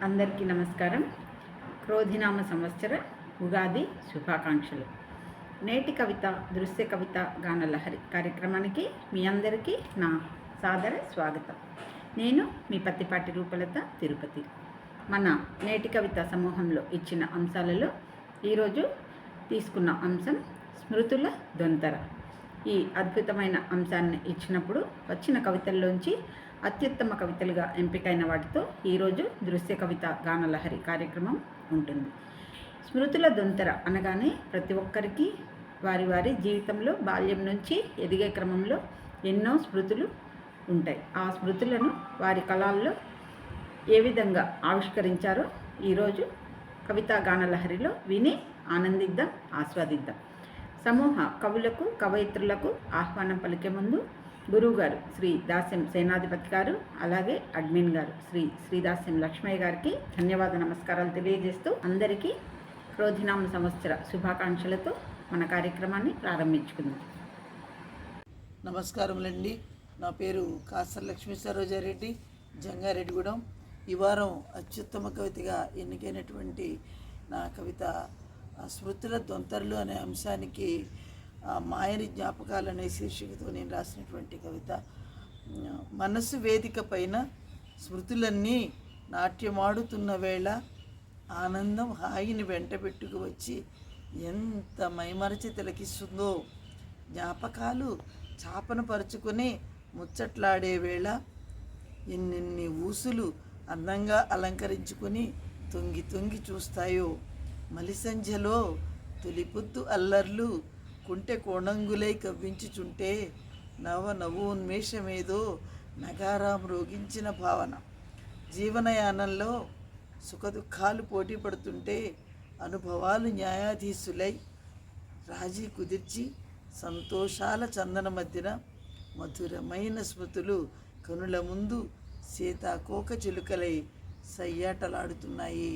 అందరికీ నమస్కారం. క్రోధినామ సంవత్సర ఉగాది శుభాకాంక్షలు. నేటి కవిత దృశ్య కవిత గానలహరి కార్యక్రమానికి మీ అందరికీ నా సాదర స్వాగతం. నేను మీ పత్తిపాటి రూపలత తిరుపతి. మన నేటి కవిత సమూహంలో ఇచ్చిన అంశాలలో ఈరోజు తీసుకున్న అంశం స్మృతుల దొంతర. ఈ అద్భుతమైన అంశాన్ని ఇచ్చినప్పుడు వచ్చిన కవితల్లోంచి అత్యుత్తమ కవితలుగా ఎంపికైన వాటితో ఈరోజు దృశ్య కవిత గానలహరి కార్యక్రమం ఉంటుంది. స్మృతుల దొంతర అనగానే ప్రతి ఒక్కరికి వారి వారి జీవితంలో బాల్యం నుంచి ఎదిగే క్రమంలో ఎన్నో స్మృతులు ఉంటాయి. ఆ స్మృతులను వారి కళల్లో ఏ విధంగా ఆవిష్కరించారో ఈరోజు కవితా గానలహరిలో విని ఆనందిద్దాం, ఆస్వాదిద్దాం. సమూహ కవులకు కవయిత్రులకు ఆహ్వానం పలికే ముందు గురువుగారు శ్రీ దాస్యం సేనాధిపతి గారు, అలాగే అడ్మిన్ గారు శ్రీ దాస్యం లక్ష్మయ్య గారికి ధన్యవాద నమస్కారాలు తెలియజేస్తూ అందరికీ క్రోధినామ సంవత్సర శుభాకాంక్షలతో మన కార్యక్రమాన్ని ప్రారంభించుకుందాం. నమస్కారములండి. నా పేరు కాసర లక్ష్మీ సరోజారెడ్డి, జంగారెడ్డిగూడెం. ఈ వారం అత్యుత్తమ కవితగా ఎన్నికైనటువంటి నా కవిత స్మృతుల దొంతరలు అనే అంశానికి మాయని జ్ఞాపకాలు అనే శీర్షికతో నేను రాసినటువంటి కవిత. మనసు వేదిక పైన స్మృతులన్నీ నాట్యమాడుతున్న వేళ ఆనందం హాయిని వెంట పెట్టుకు వచ్చి ఎంత మైమరచి తిలకిస్తుందో. జ్ఞాపకాలు చాపను పరుచుకొని ముచ్చట్లాడే వేళ ఎన్నెన్ని ఊసులు అందంగా అలంకరించుకొని తొంగి తొంగి చూస్తాయో. మలిసంధ్యలో తొలిపొద్దు అల్లర్లు కుంటె కోణంగులై కవ్వించుచుంటే నవోన్మేషమేదో నగారాం రోగించిన భావన. జీవనయానంలో సుఖదుఖాలు పోటీ పడుతుంటే అనుభవాలు న్యాయాధీశులై రాజీ కుదిర్చి సంతోషాల చందన మధ్యన మధురమైన స్మృతులు కనుల ముందు సీతాకోక చిలుకలై సయ్యాటలాడుతున్నాయి.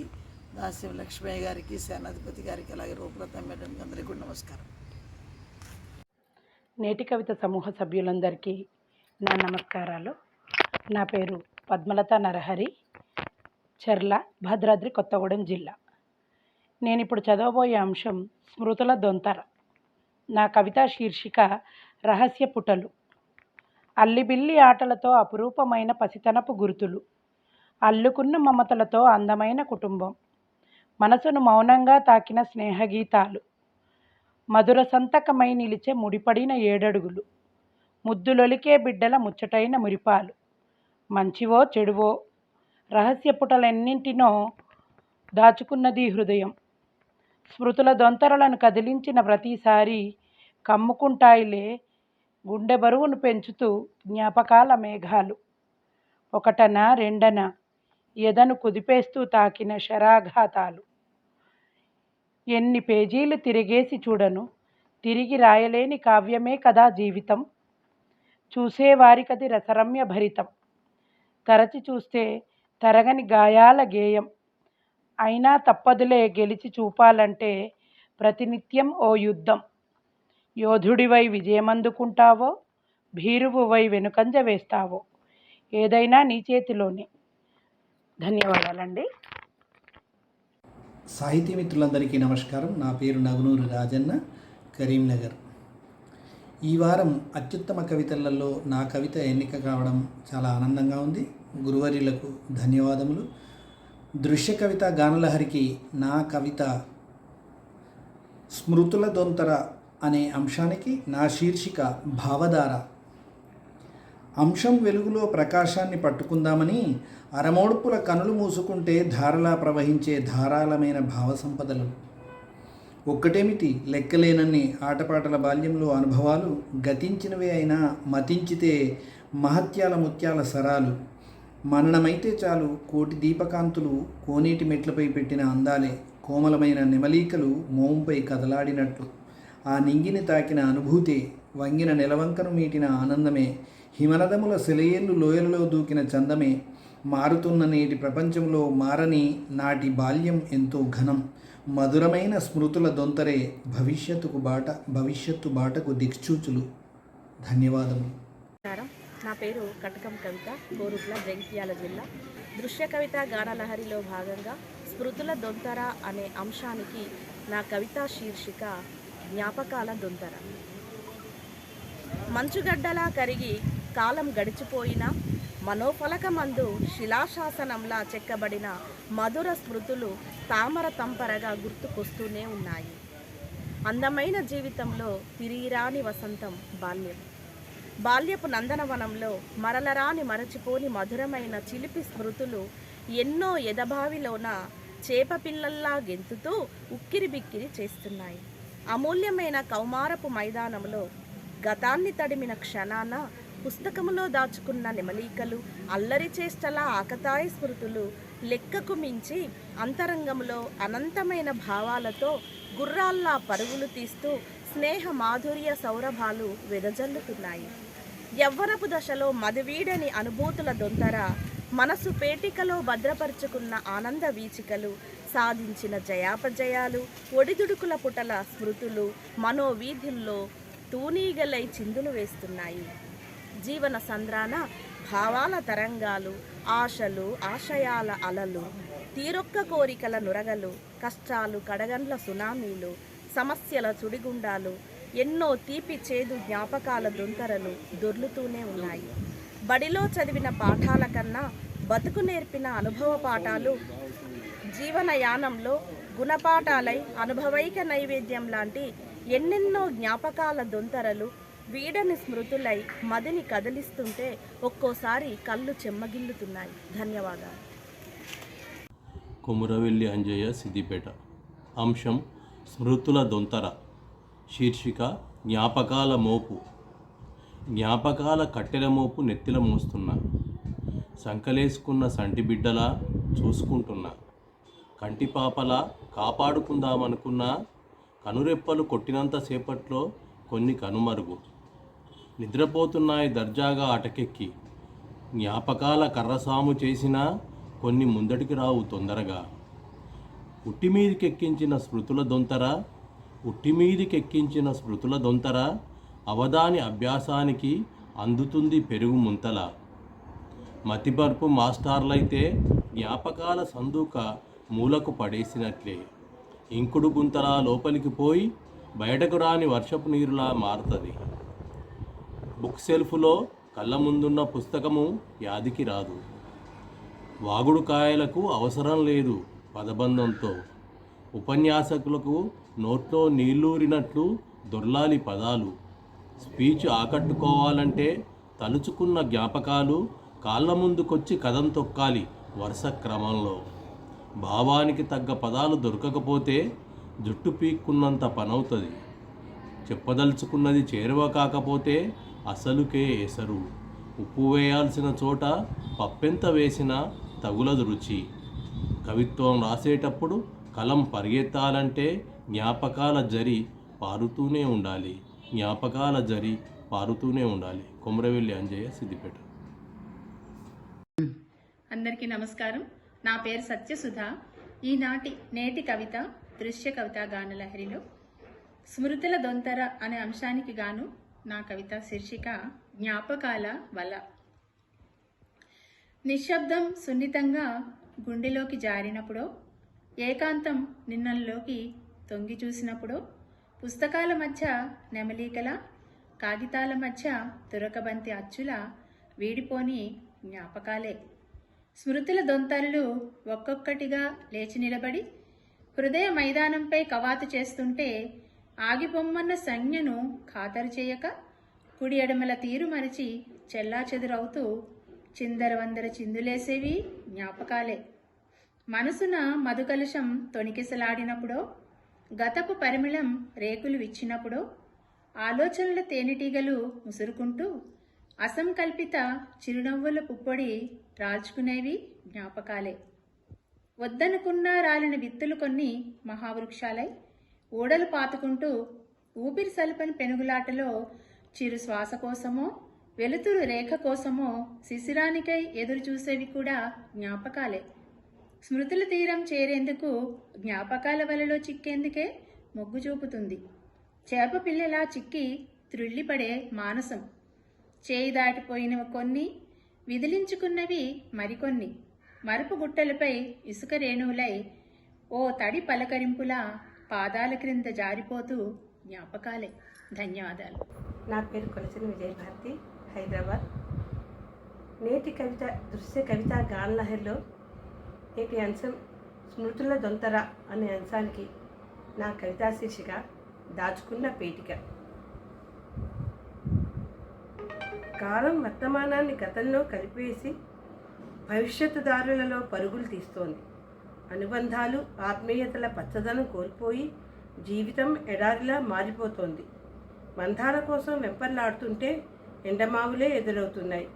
దాస్యం లక్ష్మయ్య గారికి, సేనాధిపతి గారికి, అలాగే రూపలత మేడంకి అందరికీ కూడా నమస్కారం. నేటి కవిత సమూహ సభ్యులందరికీ నా నమస్కారాలు. నా పేరు పద్మలత నరహరి, చెర్ల, భద్రాద్రి కొత్తగూడెం జిల్లా. నేను ఇప్పుడు చదవబోయే అంశం స్మృతుల దొంతర. నా కవితా శీర్షిక రహస్య పుటలు. అల్లిబిల్లి ఆటలతో అపురూపమైన పసితనపు గుర్తులు, అల్లుకున్న మమతలతో అందమైన కుటుంబం, మనసును మౌనంగా తాకిన స్నేహగీతాలు, మధుర సంతకమై నిలిచే ముడిపడిన ఏడడుగులు, ముద్దులొలికే బిడ్డల ముచ్చటైన మురిపాలు, మంచివో చెడువో రహస్య పుటలెన్నింటినో దాచుకున్నది హృదయం. స్మృతుల దొంతరలను కదిలించిన ప్రతిసారి కమ్ముకుంటాయిలే గుండె బరువును పెంచుతూ జ్ఞాపకాల మేఘాలు. ఒకటన రెండన ఎదను కుదిపేస్తూ తాకిన శరాఘాతాలు. ఎన్ని పేజీలు తిరిగేసి చూడను, తిరిగి రాయలేని కావ్యమే కదా జీవితం. చూసేవారికది రసరమ్య భరితం, తరచి చూస్తే తరగని గాయాల గేయం. అయినా తప్పదులే గెలిచి చూపాలంటే ప్రతినిత్యం ఓ యుద్ధం. యోధుడివై విజయమందుకుంటావో, భీరువువై వెనుకంజ వేస్తావో, ఏదైనా నీ చేతిలోనే. ధన్యవాదాలండి. సాహితీ మిత్రులందరికీ నమస్కారం. నా పేరు నగునూరు రాజన్న, కరీంనగర్. ఈ వారం అత్యుత్తమ కవితలలో నా కవిత ఎన్నిక కావడం చాలా ఆనందంగా ఉంది. గురువర్యులకు ధన్యవాదములు. దృశ్య కవిత గానలహరికి నా కవిత స్మృతుల దొంతర అనే అంశానికి నా శీర్షిక భావధార. అంశం వెలుగులో ప్రకాశాన్ని పట్టుకుందామని అరమోడుపుల కనులు మూసుకుంటే ధారలా ప్రవహించే ధారాళమైన భావసంపదలు. ఒక్కటేమిటి, లెక్కలేనన్ని ఆటపాటల బాల్యంలో అనుభవాలు గతించినవే అయినా మతించితే మహత్యాల ముత్యాల సరాలు. మననమైతే చాలు కోటి దీపకాంతులు కోనేటి మెట్లపై పెట్టిన అందాలే. కోమలమైన నెమలీకలు మోంపై కదలాడినట్లు ఆ నింగిని తాకిన అనుభూతే. వంగిన నెలవంకను మీటిన ఆనందమే. హిమనదముల సెలయేళ్ళు లోయలలో దూకిన చందమే. మారుతున్న నేటి ప్రపంచంలో మారని నాటి బాల్యం ఎంతో ఘనం. మధురమైన స్మృతుల దొంతరే భవిష్యత్తు బాటకు దిక్సూచులు. ధన్యవాదములు. నా పేరు కటకం కవిత, కోరుట్ల, జగిత్యాల జిల్లా. దృశ్య కవిత గానలహరిలో భాగంగా స్మృతుల దొంతర అనే అంశానికి నా కవితా శీర్షిక జ్ఞాపకాల దొంతర. మంచుగడ్డలా కరిగి కాలం గడిచిపోయిన మనోఫలకమందు శిలాశాసనంలా చెక్కబడిన మధుర స్మృతులు తామర తంపరగా గుర్తుకొస్తూనే ఉన్నాయి. అందమైన జీవితంలో తిరిగిరాని వసంతం బాల్యం. బాల్యపు నందనవనంలో మరలరాని మరచిపోని మధురమైన చిలిపి స్మృతులు ఎన్నో ఎదబావిలోన చేపపిల్లల్లా గెంతుతూ ఉక్కిరిబిక్కిరి చేస్తున్నాయి. అమూల్యమైన కౌమారపు మైదానంలో గతాన్ని తడిమిన క్షణాన పుస్తకములో దాచుకున్న నెమలీకలు, అల్లరి చేష్టల ఆకతాయి స్మృతులు లెక్కకు మించి అంతరంగంలో అనంతమైన భావాలతో గుర్రాల్లా పరుగులు తీస్తూ స్నేహ మాధుర్య సౌరభాలు వెదజల్లుతున్నాయి. యవ్వనపు దశలో మదివీడని అనుభూతుల దొంతర, మనసు పేటికలో భద్రపరుచుకున్న ఆనంద వీచికలు, సాధించిన జయాపజయాలు, ఒడిదుడుకుల పుటల స్మృతులు మనోవీధుల్లో తూనీగలై చిందులు వేస్తున్నాయి. జీవన సంద్రాన భావాల తరంగాలు, ఆశలు ఆశయాల అలలు, తీరొక్క కోరికల నురగలు, కష్టాలు కడగండ్ల సునామీలు, సమస్యల సుడిగుండాలు, ఎన్నో తీపి చేదు జ్ఞాపకాల దొంతరలు దొర్లుతూనే ఉన్నాయి. బడిలో చదివిన పాఠాల కన్నా బతుకు నేర్పిన అనుభవ పాఠాలు జీవనయానంలో గుణపాఠాలై అనుభవైక నైవేద్యం లాంటి ఎన్నెన్నో జ్ఞాపకాల దొంతరలు వీడని స్మృతులై మదిని కదిలిస్తుంటే ఒక్కోసారి కళ్ళు చెమ్మగిల్లుతున్నాయి. ధన్యవాదాలు. కొమురవెల్లి అంజయ్య, సిద్దిపేట. అంశం స్మృతుల దొంతర. శీర్షిక జ్ఞాపకాల మోపు. జ్ఞాపకాల కట్టెల మోపు నెత్తిల మోస్తున్నా, సంకలేసుకున్న సంటి బిడ్డలా చూసుకుంటున్నా, కంటిపాపలా కాపాడుకుందామనుకున్నా, కనురెప్పలు కొట్టినంతసేపట్లో కొన్ని కనుమరుగు. నిద్రపోతున్నాయి దర్జాగా అటకెక్కి, జ్ఞాపకాల కర్రసాము చేసినా కొన్ని ముందటికి రావు తొందరగా. ఉట్టిమీదికెక్కించిన స్మృతుల దొంతర, ఉట్టిమీదికెక్కించిన స్మృతుల దొంతర, అవధాని అభ్యాసానికి అందుతుంది పెరుగు ముంతల. మతిపర్పు మాస్టార్లైతే జ్ఞాపకాల సందూక మూలకు పడేసినట్లే. ఇంకుడు గుంతలా లోపలికి పోయి బయటకు రాని వర్షపు నీరులా మారుతుంది. బుక్ సెల్ఫ్లో కళ్ళ ముందున్న పుస్తకము యాదికి రాదు. వాగుడుకాయలకు అవసరం లేదు పదబంధంతో. ఉపన్యాసకులకు నోట్లో నీళ్ళూరినట్లు దొర్లాలి పదాలు. స్పీచ్ ఆకట్టుకోవాలంటే తలుచుకున్న జ్ఞాపకాలు కాళ్ళ ముందుకొచ్చి కదం తొక్కాలి వరుస క్రమంలో. భావానికి తగ్గ పదాలు దొరకకపోతే జుట్టు పీక్కున్నంత పనవుతుంది. చెప్పదలుచుకున్నది చేరువ కాకపోతే అసలుకే ఎసరు. ఉప్పు వేయాల్సిన చోట పప్పెంత వేసినా తగులదు రుచి. కవిత్వం రాసేటప్పుడు కలం పరిగెత్తాలంటే జ్ఞాపకాల జరి పారుతూనే ఉండాలి. జ్ఞాపకాల జరి పారుతూనే ఉండాలి. కొమురవెల్లి అంజయ్య, సిద్దిపేట. అందరికీ నమస్కారం. నా పేరు సత్యసుధ. నేటి కవిత దృశ్య కవిత గానలహరిలో స్మృతుల దొంతర అనే అంశానికి గాను నా కవిత శీర్షిక జ్ఞాపకాల వల. నిశ్శబ్దం సున్నితంగా గుండెలోకి జారినప్పుడో, ఏకాంతం నిన్నల్లోకి తొంగి చూసినప్పుడో, పుస్తకాల మధ్య నెమలీకల, కాగితాల మధ్య తురకబంతి అచ్చుల వీడిపోని జ్ఞాపకాలే. స్మృతుల దొంతరలు ఒక్కొక్కటిగా లేచి నిలబడి హృదయ మైదానంపై కవాతు చేస్తుంటే, ఆగిపొమ్మన్న సంజ్ఞను ఖాతరు చేయక కుడి ఎడమల తీరు మరిచి చెల్లాచెదురవుతూ చిందరవందర చిందులేసేవి జ్ఞాపకాలే. మనసున మధుకలుషం తొణికిసలాడినప్పుడో, గతపు పరిమళం రేకులు విచ్చినప్పుడో, ఆలోచనల తేనెటీగలు ముసురుకుంటూ అసంకల్పిత చిరునవ్వుల పుప్పొడి రాల్చుకునేవి జ్ఞాపకాలే. వద్దనుకున్నా రాలిన విత్తులు కొన్ని మహావృక్షాలై ఊడలు పాతుకుంటూ ఊపిరి సల్పని పెనుగులాటలో చిరు శ్వాస కోసమో, వెలుతురు రేఖ కోసమో శిశిరానికై ఎదురు చూసేవి కూడా జ్ఞాపకాలే. స్మృతుల తీరం చేరేందుకు జ్ఞాపకాల వలలో చిక్కేందుకే మొగ్గు చూపుతుంది. చేప పిల్లలా చిక్కి త్రుళ్ళిపడే మానసం. చేయి దాటిపోయినవి కొన్ని, విదిలించుకున్నవి మరికొన్ని. మరుపు గుట్టలపై ఇసుక రేణువులై ఓ తడి పలకరింపులా పాదాల క్రింద జారిపోతూ జ్ఞాపకాలే. ధన్యవాదాలు. నా పేరు కొలసిన విజయభారతి, హైదరాబాద్. నేటి కవిత దృశ్య కవిత గానలహరిలో నేటి అంశం స్మృతుల దొంతర అనే అంశానికి నా కవితా శీర్షిక దాచుకున్న పేటిక. కాలం వర్తమానాన్ని గతంలో కలిపేసి భవిష్యత్తు దారులలో పరుగులు తీస్తోంది. అనుబంధాలు ఆత్మీయతల పచ్చదనం కోల్పోయి జీవితం ఎడారిలా మారిపోతోంది. బంధాల కోసం వెంపర్లాడుతుంటే ఎండమావులే ఎదురవుతున్నాయి.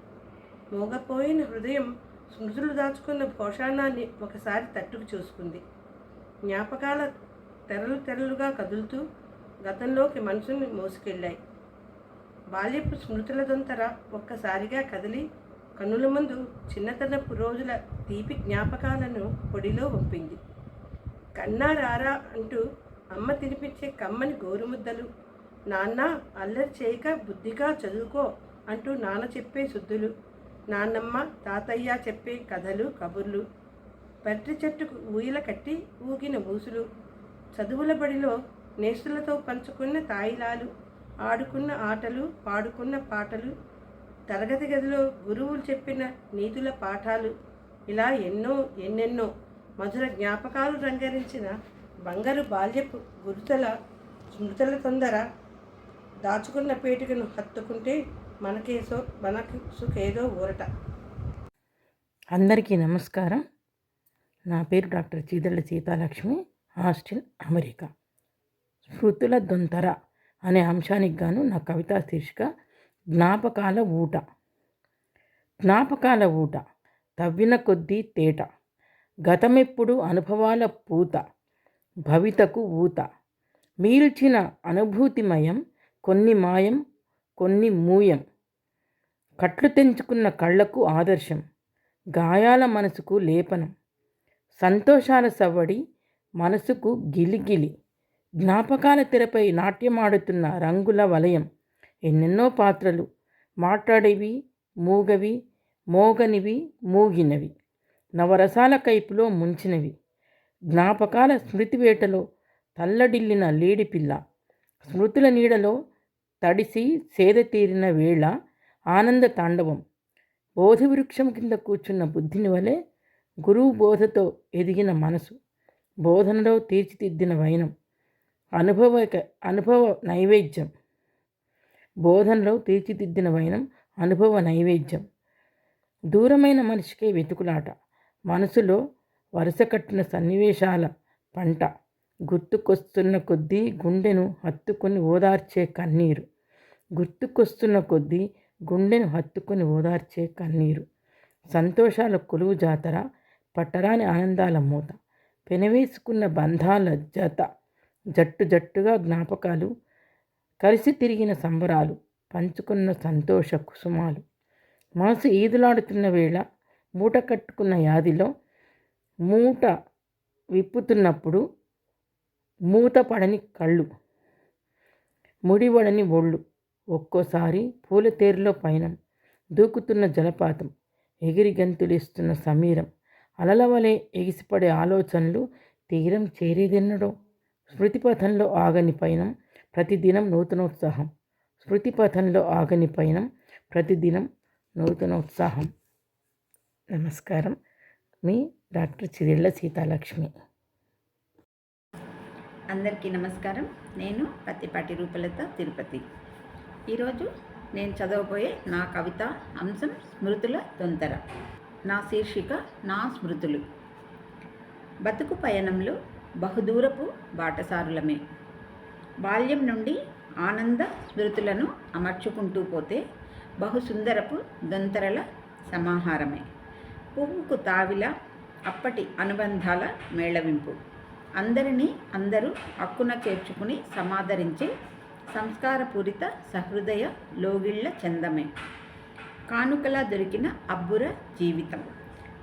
మోగపోయిన హృదయం స్మృతులు దాచుకున్న పోషాణాన్ని ఒకసారి తట్టుకు చూసుకుంది. జ్ఞాపకాల తెరలు తెరలుగా కదులుతూ గతంలోకి మనసుని మోసుకెళ్ళాయి. బాల్యపు స్మృతుల దొంతర ఒక్కసారిగా కదిలి కన్నుల ముందు చిన్నతనపు రోజుల తీపి జ్ఞాపకాలను పొడిలో వంపింది. కన్నారారా అంటూ అమ్మ తినిపించే కమ్మని గోరుముద్దలు, నాన్న అల్లరి చేయక బుద్ధిగా చదువుకో అంటూ నాన్న చెప్పే శుద్ధులు, నాన్నమ్మ తాతయ్య చెప్పే కథలు కబుర్లు, పత్రి చెట్టుకు ఊయల కట్టి ఊగిన మూసులు, చదువుల బడిలో నేస్తులతో పంచుకున్న తాయిలాలు, ఆడుకున్న ఆటలు పాడుకున్న పాటలు, తరగతి గదిలో గురువులు చెప్పిన నీతుల పాఠాలు, ఇలా ఎన్నెన్నో మధుర జ్ఞాపకాలు రంగరించిన బంగారు బాల్యపు గురుతల స్మృతుల తొందర దాచుకున్న పేటికను హత్తుకుంటే మనకేదో ఊరట. అందరికీ నమస్కారం. నా పేరు డాక్టర్ చీదళ్ళ సీతాలక్ష్మి, హాస్టల్, అమెరికా. స్మృతుల దొంతర అనే అంశానికి గాను నా కవితా శీర్షిక జ్ఞాపకాల ఊట. జ్ఞాపకాల ఊట తవ్విన కొద్దీ తేట, గతమెప్పుడు అనుభవాల పూత, భవితకు ఊత, మీల్చిన అనుభూతిమయం, కొన్ని మాయం కొన్ని మూయం, కట్లు తెంచుకున్న కళ్ళకు ఆదర్శం, గాయాల మనసుకు లేపనం, సంతోషాల సవ్వడి మనసుకు గిలిగిలి, జ్ఞాపకాల తెరపై నాట్యమాడుతున్న రంగుల వలయం, ఎన్నెన్నో పాత్రలు, మాట్లాడేవి మూగవి మోగనివి మూగినవి, నవరసాల కైపులో ముంచినవి, జ్ఞాపకాల స్మృతివేటలో తల్లడిల్లిన లేడిపిల్ల, స్మృతుల నీడలో తడిసి సేద తీరిన వేళ ఆనంద తాండవం, బోధివృక్షం కింద కూర్చున్న బుద్ధిని వలె గురువు బోధతో ఎదిగిన మనసు, బోధనలో తీర్చిదిద్దిన వైనం, అనుభవ నైవేద్యం, బోధనలో తీర్చిదిద్దిన వైనం అనుభవ నైవేద్యం, దూరమైన మనిషికే వెతుకులాట, మనసులో వరుస కట్టిన సన్నివేశాల పంట, గుర్తుకొస్తున్న కొద్దీ గుండెను హత్తుకొని ఓదార్చే కన్నీరు, గుర్తుకొస్తున్న కొద్దీ గుండెను హత్తుకొని ఓదార్చే కన్నీరు, సంతోషాల కొలువు జాతర, పట్టరాని ఆనందాల మూత, పెనవేసుకున్న బంధాల జత, జట్టు జట్టుగా జ్ఞాపకాలు, కలిసి తిరిగిన సంబరాలు, పంచుకున్న సంతోష కుసుమాలు, మనసు ఈదులాడుతున్న వేళ మూట కట్టుకున్న యాదిలో మూట విప్పుతున్నప్పుడు మూత పడని కళ్ళు, ముడివడని ఒళ్ళు, ఒక్కోసారి పూలతేరులో పయనం, దూకుతున్న జలపాతం, ఎగిరి గంతులేస్తున్న సమీరం, అలలవలే ఎగిసిపడే ఆలోచనలు, తీరం చేరేదెన్నడో, స్మృతిపథంలో ఆగని పయనం, ప్రతిదినం నూతనోత్సాహం, స్మృతిపథంలో ఆగని పయనం, ప్రతిదినం నూతనోత్సాహం. నమస్కారం. మీ డాక్టర్ చిదిళ్ళ సీతాలక్ష్మి. అందరికీ నమస్కారం. నేను పత్తిపాటి రూపలత, తిరుపతి. ఈరోజు నేను చదవబోయే నా కవిత అంశం స్మృతుల దొంతర. నా శీర్షిక నా స్మృతులు. బతుకు పయనంలో బహుదూరపు బాటసారులమే. బాల్యం నుండి ఆనంద స్మృతులను అమర్చుకుంటూ పోతే బహుసుందరపు దొంతరల సమాహారమే. పువ్వుకు తావిల అప్పటి అనుబంధాల మేళవింపు, అందరినీ అందరూ హక్కున చేర్చుకుని సమాదరించే సంస్కారపూరిత సహృదయ లోగిళ్ల చందమే. కానుకలా దొరికిన అబ్బుర జీవితం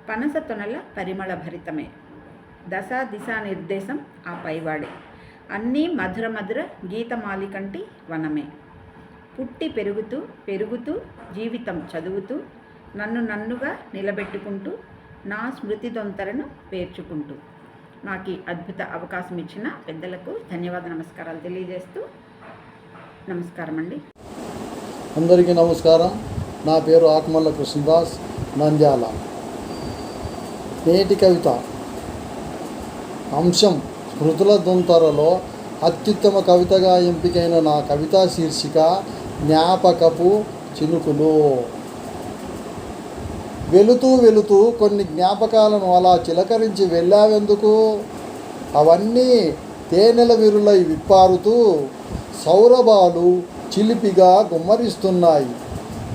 పనస తొనల పరిమళ భరితమే. దశా దిశా నిర్దేశం ఆ పైవాడే. అన్నీ మధుర మధుర గీతమాలికంటి వనమే. పుట్టి పెరుగుతూ జీవితం చదువుతూ నన్నుగా నిలబెట్టుకుంటూ నా స్మృతి దొంతరను పేర్చుకుంటూ నాకు ఈ అద్భుత అవకాశం ఇచ్చిన పెద్దలకు ధన్యవాద నమస్కారాలు తెలియజేస్తూ నమస్కారం అండి. అందరికీ నమస్కారం. నా పేరు ఆత్మల్ల కృష్ణదాస్, నంద్యాల. నేటి కవిత అంశం స్మృతుల దొంతరలో అత్యుత్తమ కవితగా ఎంపికైన నా కవితా శీర్షిక జ్ఞాపకపు చినుకులు. వెళుతూ వెళుతూ కొన్ని జ్ఞాపకాలను అలా చిలకరించి వెళ్ళావెందుకు? అవన్నీ తేనెల విరులై విప్పారుతూ సౌరభాలు చిలిపిగా గుమ్మరిస్తున్నాయి.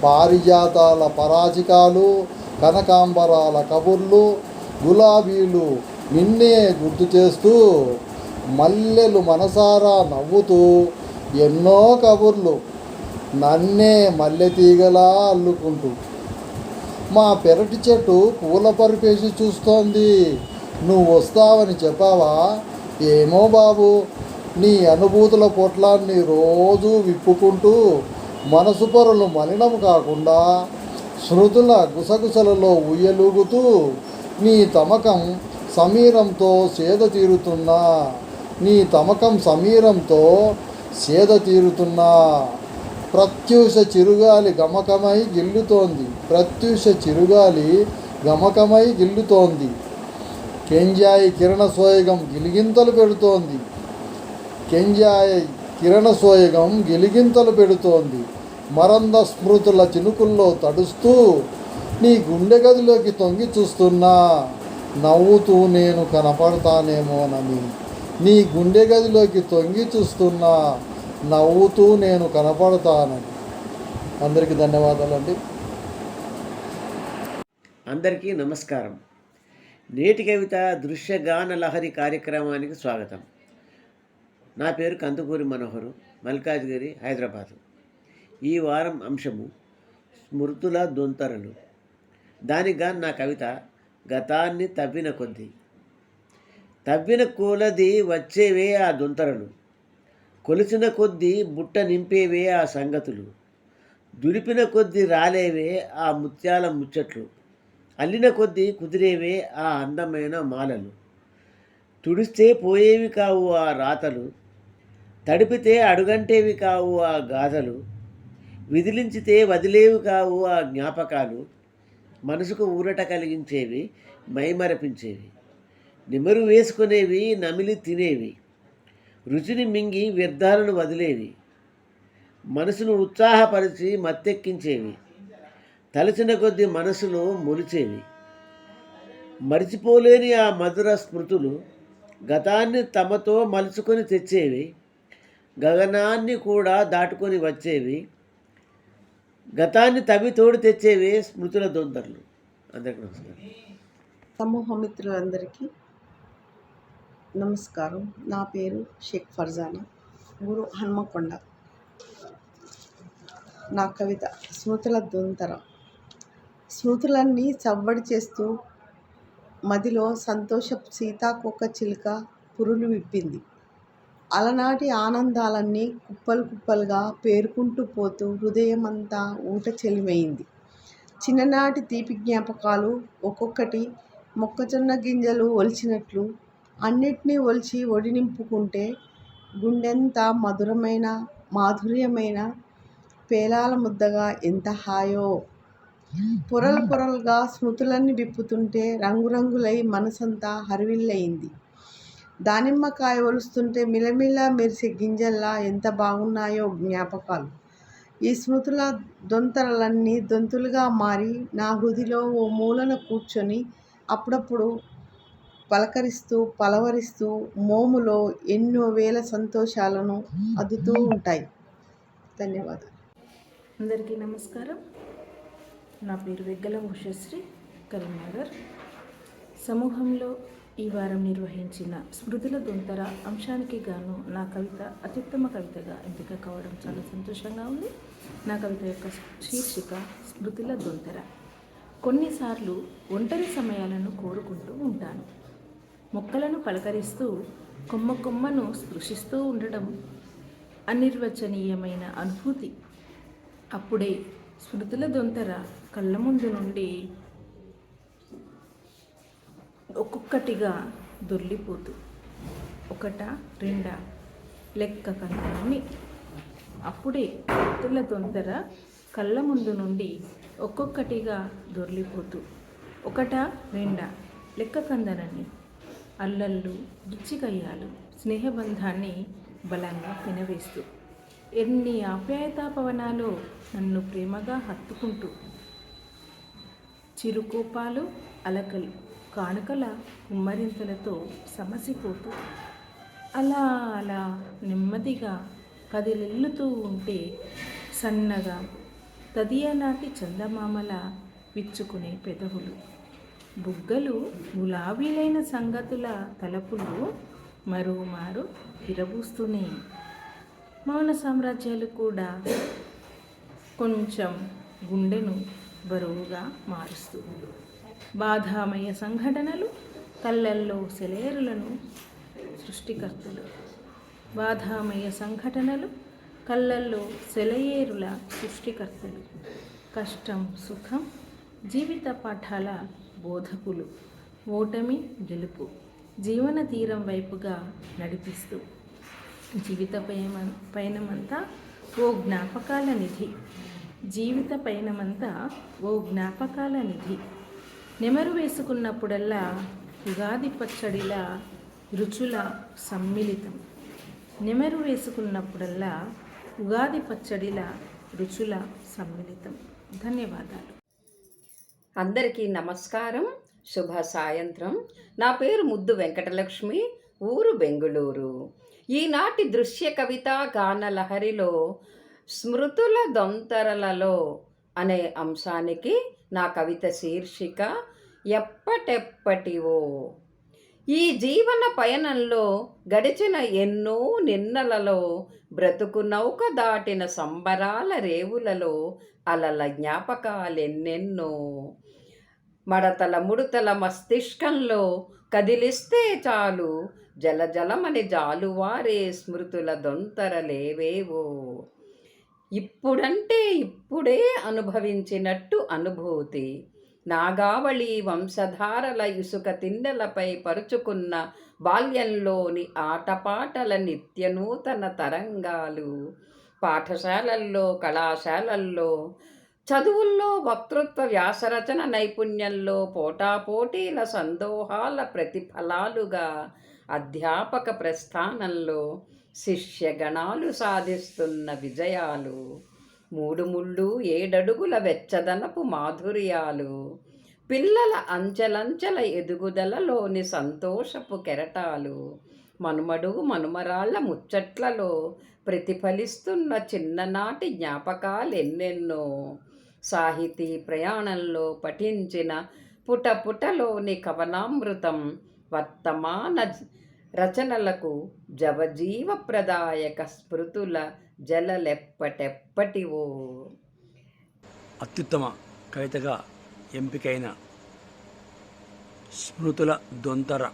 పారిజాతాల పరాజికాలు, కనకాంబరాల కబుర్లు, గులాబీలు నిన్నే గుర్తు చేస్తూ, మల్లెలు మనసారా నవ్వుతూ ఎన్నో కబుర్లు నన్నే మల్లె తీగలా అల్లుకుంటూ. మా పెరటి చెట్టు పూల పరిపేసి చూస్తోంది. నువ్వు వస్తావని చెప్పావా? ఏమో బాబు, నీ అనుభూతుల పొట్లాన్ని రోజూ విప్పుకుంటూ మనసు పొరలు మలినం కాకుండా శృతుల గుసగుసలలో ఉయ్యలూగుతూ నీ తమకం సమీరంతో సేద తీరుతున్నా, నీ తమకం సమీరంతో సేద తీరుతున్నా. ప్రత్యూష చిరుగాలి గమకమై గిల్లుతోంది, ప్రత్యూష చిరుగాలి గమకమై గిల్లుతోంది. కెంజాయి కిరణ సోయగం గిలిగింతలు పెడుతోంది, కెంజాయి కిరణ సోయగం గిలిగింతలు పెడుతోంది. మరంద స్మృతుల చినుకుల్లో తడుస్తూ నీ గుండె గదిలోకి తొంగి చూస్తున్నా, నవ్వుతూ నేను కనపడతానేమోనని. నీ గుండె గదిలోకి తొంగి చూస్తున్నా, నవ్వుతూ నేను కనపడతానని. అందరికీ ధన్యవాదాలండి. అందరికీ నమస్కారం. నేటి కవిత దృశ్యగాన లహరి కార్యక్రమానికి స్వాగతం. నా పేరు కందుకూరి మనోహరు, మల్కాజ్గిరి, హైదరాబాదు. ఈ వారం అంశము స్మృతుల దొంతరలు. దానిగా నా కవిత గతాన్ని తవ్విన కొద్దీ. తవ్విన కొలది వచ్చేవే ఆ దొంతరలు, కొలిసిన కొద్దీ బుట్ట నింపేవే ఆ సంగతులు, దులిపిన కొద్దీ రాలేవే ఆ ముత్యాల ముచ్చట్లు, అల్లిన కొద్దీ కుదిరేవే ఆ అందమైన మాలలు, తుడిస్తే పోయేవి కావు ఆ రాతలు, తడిపితే అడుగంటేవి కావు ఆ గాథలు, విదిలించితే వదిలేవి కావు ఆ జ్ఞాపకాలు, మనసుకు ఊరట కలిగించేవి, మైమరపించేవి, నిమరు వేసుకునేవి, నమిలి తినేవి, రుచిని మింగి వ్యర్థాలను వదిలేవి, మనసును ఉత్సాహపరిచి మత్తెక్కించేవి, తలచిన కొద్దీ మనసులో మొలిచేవి. మరిచిపోలేని ఆ మధుర స్మృతులు గతాన్ని తమతో మలుచుకొని తెచ్చేవి, గగనాన్ని కూడా దాటుకొని వచ్చేవి, గతాన్ని తవ్వి తోడు తెచ్చేవి స్మృతుల దొంతరలు. అందరికీ నమస్కారం. సమూహ మిత్రులందరికీ నమస్కారం. నా పేరు షేక్ ఫర్జానా, ఊరు హన్మకొండ. నా కవిత స్మృతుల దొంతర. స్మృతులన్నీ చవ్వడి చేస్తూ మదిలో సంతోషపు సీతాకోక చిలుక పురులు విప్పింది. అలనాటి ఆనందాలన్నీ కుప్పలు కుప్పలుగా పేరుకుంటూ పోతూ హృదయమంతా ఊట చెలిమైంది. చిన్ననాటి తీపి జ్ఞాపకాలు ఒక్కొక్కటి మొక్కజొన్న గింజలు ఒలిచినట్లు అన్నిటినీ ఒలిచి ఒడి నింపుకుంటే గుండెంత మధురమైన మాధుర్యమైన పేలాల ముద్దగా ఎంత హాయో. పొరలు పొరలుగా స్మృతులన్నీ విప్పుతుంటే రంగురంగులై మనసంతా హరివిల్లయింది. దానిమ్మకాయ ఒలుస్తుంటే మిలమిల మెరిసే గింజల్లా ఎంత బాగున్నాయో జ్ఞాపకాలు. ఈ స్మృతుల దొంతరలన్నీ దొంతులుగా మారి నా హృదిలో ఓ మూలన కూర్చొని అప్పుడప్పుడు పలకరిస్తూ పలవరిస్తూ మోములో ఎన్నో వేల సంతోషాలను అద్దుతూ ఉంటాయి. ధన్యవాదాలు. అందరికీ నమస్కారం. నా పేరు వెగ్గల ఉషశ్రీ, కరీంనగర్. సమూహంలో ఈ వారం నిర్వహించిన స్మృతుల దొంతర అంశానికి గాను నా కవిత అత్యుత్తమ కవితగా ఎంపిక కావడం చాలా సంతోషంగా ఉంది. నా కవిత యొక్క శీర్షిక స్మృతుల దొంతర. కొన్నిసార్లు ఒంటరి సమయాలను కోరుకుంటూ ఉంటాను. మొక్కలను పలకరిస్తూ కొమ్మ కొమ్మను స్పృశిస్తూ ఉండడం అనిర్వచనీయమైన అనుభూతి. అప్పుడే స్మృతుల దొంతర కళ్ళ ముందు నుండి ఒక్కొక్కటిగా దొర్లిపోతూ ఒకటా రెండా లెక్క కందని. అప్పుడే స్మృతుల దొంతర కళ్ళ ముందు నుండి ఒక్కొక్కటిగా దొర్లిపోతూ ఒకటా రెండా లెక్క కందనని. అల్లళ్ళు గిచ్చికయ్యాలు స్నేహబంధాన్ని బలంగా పినవేస్తూ ఎన్ని ఆప్యాయతాపవనాలు నన్ను ప్రేమగా హత్తుకుంటూ చిరుకోపాలు అలకలు కానుకల కుమ్మరింతలతో సమసిపోతూ అలా అలా నెమ్మదిగా కదిలెల్లుతూ ఉంటే సన్నగా తదియనాటి చందమామల విచ్చుకునే పెదవులు, బుగ్గలు గులాబీలైన సంగతుల తలపులు మరోమారు విరబూస్తూనే మౌన సామ్రాజ్యాలు కూడా కొంచెం గుండెను బరువుగా మారుస్తూ బాధామయ సంఘటనలు కళ్ళల్లో సెలయేరులను సృష్టికర్తలు. బాధామయ సంఘటనలు కళ్ళల్లో సెలయేరుల సృష్టికర్తలు. కష్టం సుఖం జీవిత పాఠాల బోధకులు. ఓటమి గెలుపు జీవన తీరం వైపుగా నడిపిస్తూ జీవిత పయనమంతా ఓ జ్ఞాపకాల నిధి. జీవిత పయనమంతా ఓ జ్ఞాపకాల నిధి. నెమరు వేసుకున్నప్పుడల్లా ఉగాది పచ్చడిలా రుచుల సమ్మిళితం. నెమరు వేసుకున్నప్పుడల్లా ఉగాది పచ్చడిలా రుచుల సమ్మిళితం. ధన్యవాదాలు. అందరికీ నమస్కారం, శుభ సాయంత్రం. నా పేరు ముద్దు వెంకటలక్ష్మి, ఊరు బెంగుళూరు. ఈనాటి దృశ్య కవిత గానలహరిలో స్మృతుల దొంతరలలో అనే అంశానికి నా కవిత శీర్షిక ఎప్పటెప్పటివో. ఈ జీవన పయనంలో గడిచిన ఎన్నో నిన్నలలో బ్రతుకు నౌక దాటిన సంబరాల రేవులలో అలల జ్ఞాపకాలెన్నెన్నో. మడతల ముడతల మస్తిష్కంలో కదిలిస్తే చాలు జలజలమని జాలువారే స్మృతుల దొంతరలేవేవో. ఇప్పుడంటే ఇప్పుడే అనుభవించినట్టు అనుభూతి. నాగావళి వంశధారల ఇసుక తిన్నెలపై పరుచుకున్న బాల్యంలోని ఆటపాటల నిత్యనూతన తరంగాలు. పాఠశాలల్లో కళాశాలల్లో చదువుల్లో వక్తృత్వ వ్యాసరచన నైపుణ్యంలో పోటాపోటీల సందోహాల ప్రతిఫలాలుగా అధ్యాపక ప్రస్థానంలో శిష్యగణాలు సాధిస్తున్న విజయాలు. 3 ముళ్ళు 7 అడుగుల వెచ్చదనపు మాధుర్యాలు. పిల్లల అంచెలంచెల ఎదుగుదలలోని సంతోషపు కెరటాలు. మనుమడుగు మనుమరాళ్ల ముచ్చట్లలో ప్రతిఫలిస్తున్న చిన్ననాటి జ్ఞాపకాలెన్నెన్నో. సాహితీ ప్రయాణంలో పఠించిన పుటపుటలోని కవనామృతం వర్తమాన రచనలకు జవజీవప్రదాయక స్మృతుల జలలెప్పటెప్పటివో. అత్యుత్తమ కవితగా ఎంపికైన స్మృతుల దొంతర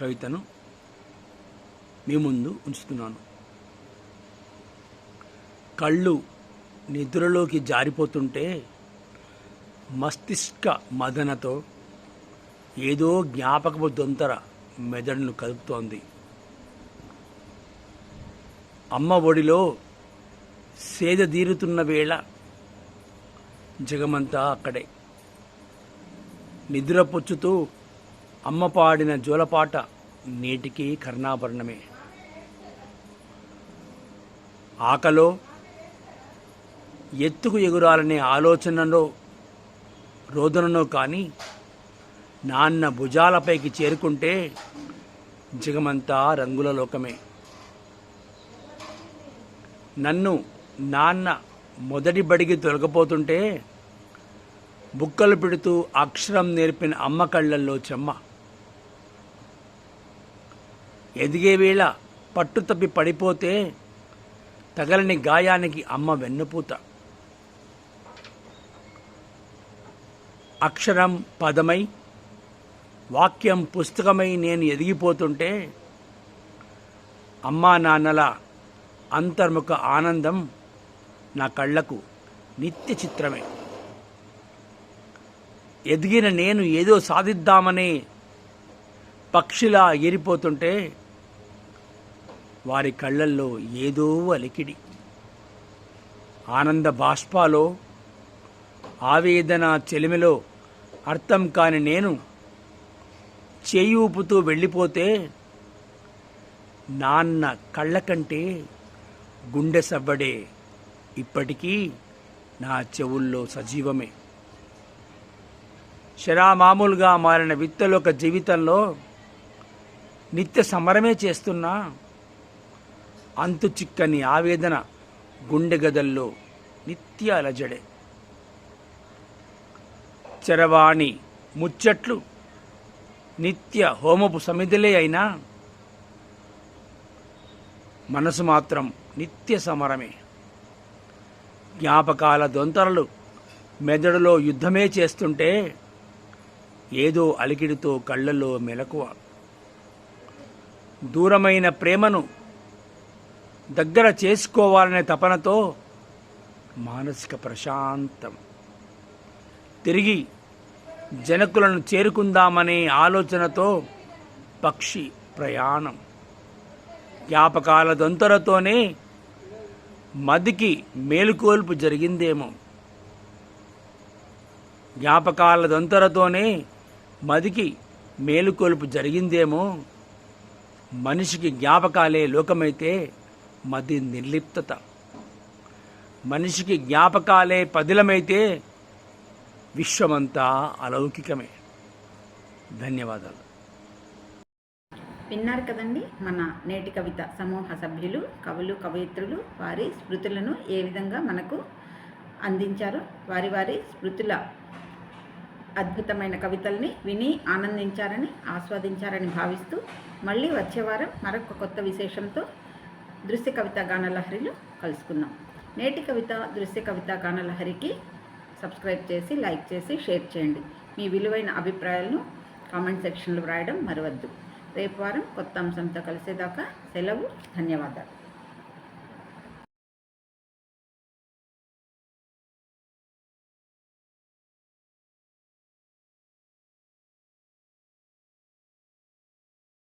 కవితను మీ ముందు ఉంచుతున్నాను. కళ్ళు నిద్రలోకి జారిపోతుంటే మస్తిష్క మదనతో ఏదో జ్ఞాపకపు దొంతర మెదడును కలుపుతోంది. అమ్మ ఒడిలో సేద తీరుతున్న వేళ జగమంతా అక్కడే. నిద్రపుచ్చుతూ అమ్మ పాడిన జోలపాట నేటికి కర్ణాభరణమే. ఆకలో ఎత్తుకు ఎగురాలనే ఆలోచనలో రోదనలో కానీ నాన్న భుజాలపైకి చేరుకుంటే జగమంతా రంగుల లోకమే. నన్ను నాన్న మొదటి బడికి తొలగపోతుంటే బుక్కలు పెడుతూ అక్షరం నేర్పిన అమ్మ కళ్ళల్లో చెమ్మ. ఎదిగే వేళ పట్టు తప్పి పడిపోతే తగలని గాయానికి అమ్మ వెన్నుపూత. అక్షరం పదమై వాక్యం పుస్తకమై నేను ఎదిగిపోతుంటే అమ్మా నాన్నల అంతర్ముఖ ఆనందం నా కళ్ళకు నిత్య చిత్రమే. ఎదిగిన నేను ఏదో సాధిద్దామనే పక్షిలా ఎగిరిపోతుంటే వారి కళ్ళల్లో ఏదో అలికిడి. ఆనంద బాష్పాలో, ఆవేదన చెలిమిలో అర్థం కాని నేను చేయి ఊపుతూ వెళ్ళిపోతే నాన్న కళ్ళ కంటే గుండె సవ్వడే ఇప్పటికీ నా చెవుల్లో సజీవమే. మామూలుగా మారిన విత్తలొక జీవితంలో నిత్య సమరమే చేస్తున్నా అంతు చిక్కని ఆవేదన గుండె గదల్లో నిత్య అలజడే. చరవాణి ముచ్చట్లు నిత్య హోమపు సమిధులే అయినా మనసు మాత్రం నిత్య సమరమే. జ్ఞాపకాల దొంతరలు మెదడులో యుద్ధమే చేస్తుంటే ఏదో అలికిడితో కళ్ళల్లో మెలకువ. దూరమైన ప్రేమను దగ్గర చేసుకోవాలనే తపనతో మానసిక ప్రశాంతం. తిరిగి జనకులను చేరుకుందామనే ఆలోచనతో పక్షి ప్రయాణం. జ్ఞాపకాల దొంతరతోనే మదికి మేలుకోల్పు జరిగిందేమో. జ్ఞాపకాల దొంతరతోనే మదికి మేలుకొలుపు జరిగిందేమో. మనిషికి జ్ఞాపకాలే లోకమైతే మది నిర్లిప్తత. మనిషికి జ్ఞాపకాలే పదిలమైతే విశ్వమంతా అలౌకికమే. ధన్యవాదాలు. విన్నారు కదండి మన నేటి కవిత సమూహ సభ్యులు, కవులు, కవయిత్రులు వారి స్మృతులను ఏ విధంగా మనకు అందించారో. వారి వారి స్మృతుల అద్భుతమైన కవితల్ని విని ఆనందించారని, ఆస్వాదించారని భావిస్తూ మళ్ళీ వచ్చే వారం మరొక కొత్త విశేషంతో దృశ్య కవిత గానలహరిలో కలుసుకుందాం. నేటి కవిత దృశ్య కవిత గానలహరికి సబ్స్క్రైబ్ చేసి, లైక్ చేసి, షేర్ చేయండి. మీ విలువైన అభిప్రాయాలను కామెంట్ సెక్షన్లో వ్రాయడం మరవద్దు. రేపు వారం కొత్త అంశంతో కలిసేదాకా సెలవు. ధన్యవాదాలు.